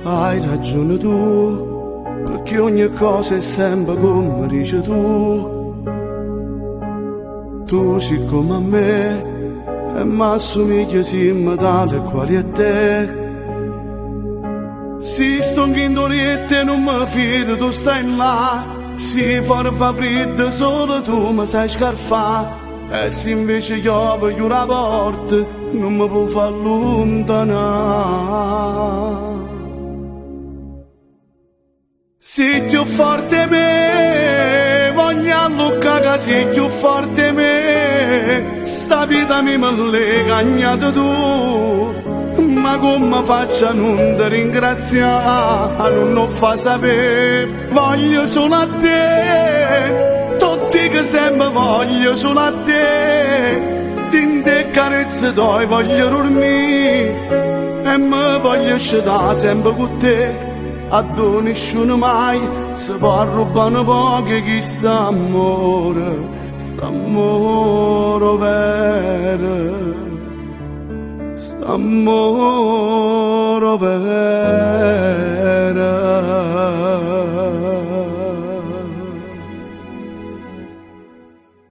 Hai ragione tu, perché ogni cosa è sempre come dici tu. Tu sei come a me e mi assomigli sim tale quali a te. Si sto in doriette non mi fido, tu stai là. Si fuori fa freddo solo tu mi sai scarfà. E se invece io voglio una porta non mi può far allontanare. Sei più forte me, voglio alluccare che sei più forte me. Sta vita mi l'hai cagnata tu, ma come faccio a non ti ringraziare, non lo fa sapere. Voglio solo a te, tutti che sempre voglio solo a te. Tinte carezze tuoi voglio dormire e mi voglio stare sempre con te. A nessuno mai si può rubare poco chi sta amore vero, sta amore vero.